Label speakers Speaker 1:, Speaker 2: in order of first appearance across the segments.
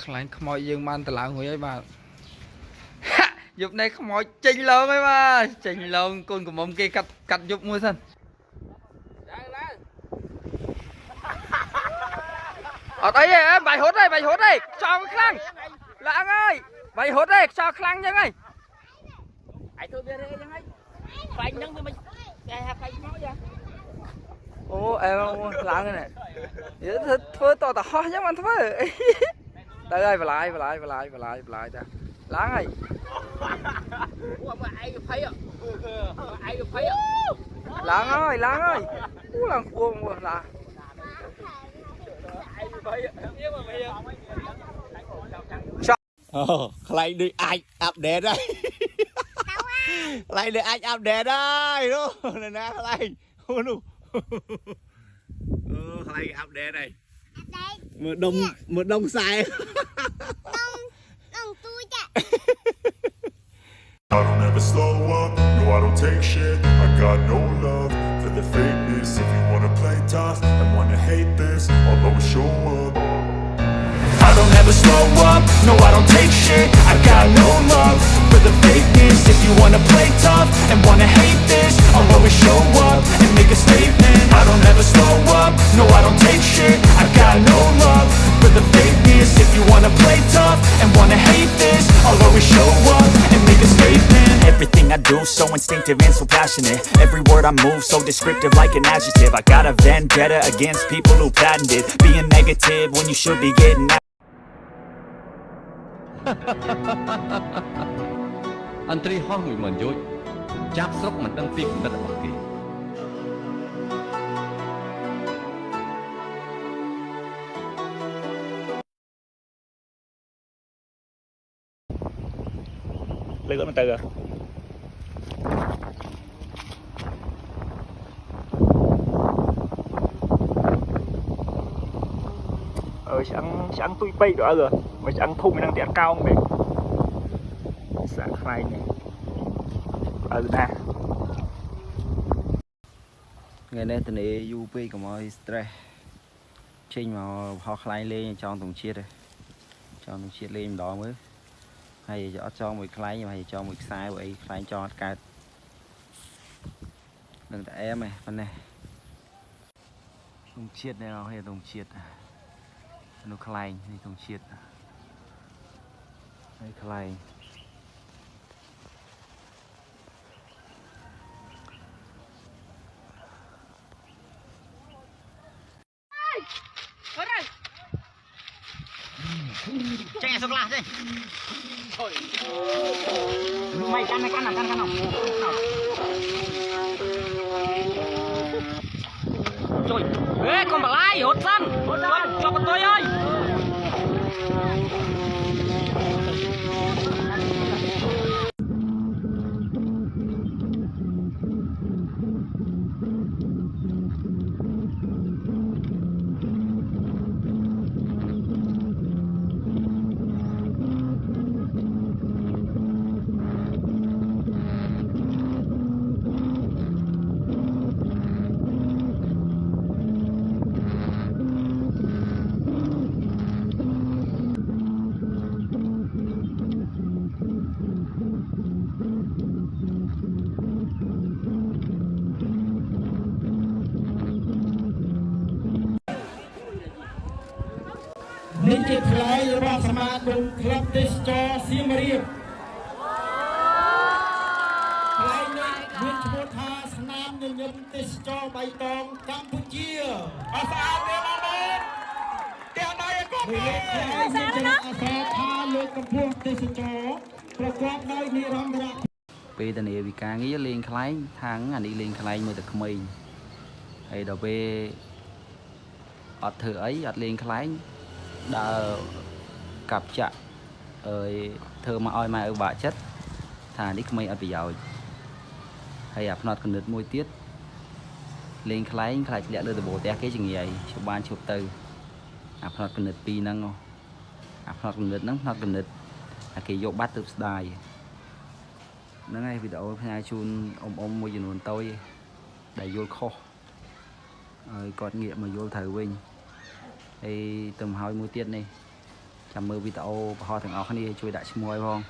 Speaker 1: ខ្លាញ់ខ្មោចយើងបានត្រឡងរួចហើយបាទយប់នេះខ្មោចចេញឡងហើយបាទចេញឡងកូនកំមុំគេកាត់យប់មួយសិនអត់អីទេបាយហត់ទេខ្យល់ខ្លាំងឡើងហើយបាយហត់ទេខ្យល់ខ្លាំងចឹងហើយឯងធ្វើវារេចឹងហើយបាញ់ហ្នឹងវាមិនតែហាក់ខ្លាញ់ខ្មោចហ៎អូអែឡើងហ្នឹងធ្វើតតហោះចឹងបានធ្វើទៅហើយបន្លាយតាឡើងហើយអូមកឯង20ឯង20ឡើងហើយអូឡើងខ្ពស់មកឡា
Speaker 2: អូខ្លាញ់ដូចអាចអាប់ដេតហើយខ្លាញ់ដូចអាចអាប់ដេតហើយនោះណាខ្លាញ់អូនោះអូខ្លាញ់អាប់ដេតហើយមើលដុំខ្សែដុំទូច
Speaker 3: I don't ever slow up, no I don't take shit. I got no love for the fakeness. If you wanna play tough and wanna hate this, I'll always show up. I don't ever slow up, no I don't take shit. I got no love for the fakeness. If you wanna play tough and wanna hate this, I'll always show up and make a statement. I don't ever slow up, no I don't take shit. I got no love for the fakeness. If you wanna play tough and wanna hate this, I'll always show up and make a statement. Everything I do so instinctive and so passionate. Every word I move so descriptive like an adjective. I got a vendetta against people who patented being negative
Speaker 4: negative when you should be getting out.
Speaker 5: អន្ត្រីហោះ10000យោជចាប់ស្រុកមិនដឹងពីគំនិតរបស់គេ
Speaker 2: លើកអត់ទៅឆ្អឹងទុយពេកដល់មកឆ្អឹងធំហ្នឹងតែអត់កោងទេសាក់ខ្លែងនេះណាថ្ងៃនេះតនេយូរពេកកុំឲ្យ stress ចេញមកហោះខ្លែងលេងចង់ទងជាតិចង់ទងជាតិលេងម្ដងមើលហើយអត់ចង់មួយខ្លែងហើយចង់មួយខ្សែអីខ្លែងចង់អត់កើតនឹងតែអែមឯប៉ុណ្ណេះទងជាតិនេះឲ្យទងជាតិនោះខ្លែងនេះទងជាតិហើយខ្លែងចេញសុកឡាទេមិនកាន់ជួយកុំបលាយរត់សិនជាប់បន្ទុយហើយនេះជាថ្លៃរបស់សមាគមក្លឹបទេសចរសៀមរាបថ្លៃនេះមានឈ្មោះថាស្នាមញញឹមទេសចរបៃតងកម្ពុជាអស្ចារ្យទេបងប្អូនទាំងដៃក៏មានថ្លៃមានចំណាត់អាសាថាលើកកម្ពស់ទេសចរប្រកបដោយនិរន្តរភាពពេលតនីវិការងារលេងខ្លែងថាងអានេះលេងខ្លែងមើលតែក្មេងហើយដល់ពេលអត់ធ្វើអីអត់លេងខ្លែងដើរកាប់ចាក់ធ្វើមកឲ្យម៉ែឪបាក់ចិត្តថានេះក្មេងអត់ប្រយោជន៍ហើយអាផ្នត់គំនិតមួយទៀតលេងខ្លែងខ្លាចធ្លាក់លើដំបូលផ្ទះគេជាងាយឈប់បានឈប់ទៅអាផ្នត់គំនិតពីរហ្នឹងអាផ្នត់គំនិតហ្នឹងផ្នត់គំនិតអាគេយកបាត់ទៅស្ដាយហ្នឹងហើយវីដេអូផ្សាយជូនអ៊ំមួយចំនួនតូចដែលយល់ខុសហើយគាត់ងាកមកយល់ត្រូវវិញហើយទៅមកហើយមួយទៀតនេះចាំមើលវីដេអូបង្ហោះទាំងអស់គ្នាជួយដាក់ឈ្មោះឲ្យផង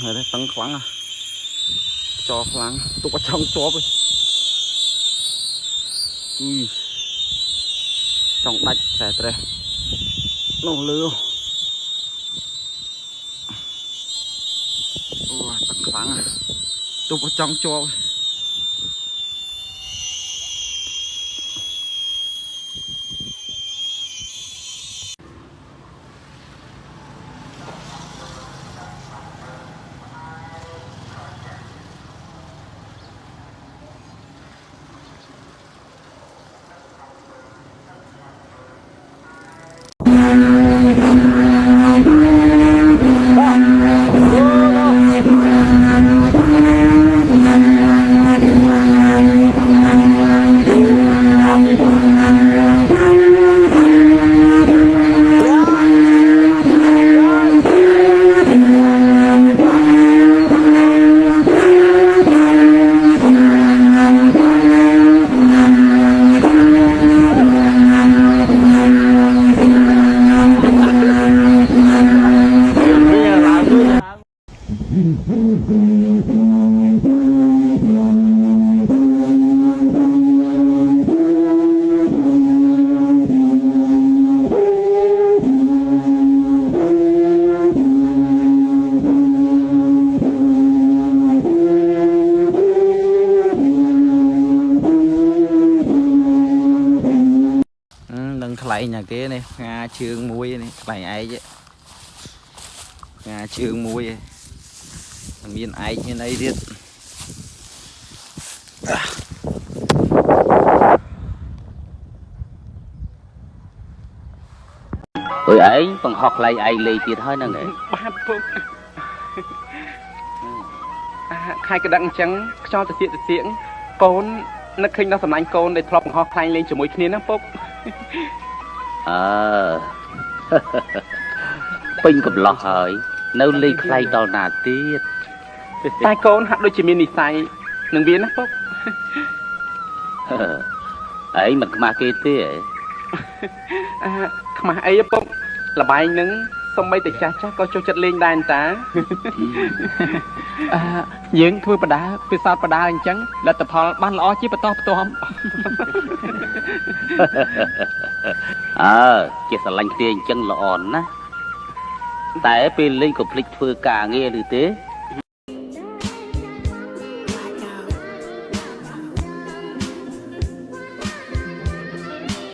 Speaker 2: ហើយតឹងខ្លាំងចោខ្លាំងទុកអត់ចង់ជាប់ចង់ដាច់ខ្សែត្រេះនោះលើអូតឹងខ្លាំងទុកអត់ចង់ជាប់
Speaker 1: bay nhà kia này Nga trường muối này bài ai chứ Nga trường muối miền ai như này biết
Speaker 6: Ôi ấy còn học lại ai lì thì thôi nè nè.
Speaker 1: ba phút hai cái đằng trắng cho tự tiện côn nó khinh nó sầm anh côn để thọp họ khai lên cho mỗi kia nó phúc
Speaker 6: Pinh cụp lọ hỏi nấu ly khai tao nà tiết.
Speaker 1: tai côn hạ đôi chỉ mini sai đừng biến nó phúc
Speaker 6: Ấy mà mà kia tiết
Speaker 1: mà ấy phúc là bài nứng xong bây từ cha chắc có cho chất lên đàn ta những thôi bà đá phía sau bà đá anh trắng là tập họ ban lõ chứ bà to không
Speaker 6: Chỉ là lành tiền chân lọ ổn á. Tại bên linh cụp lịch thưa cả nghe được thế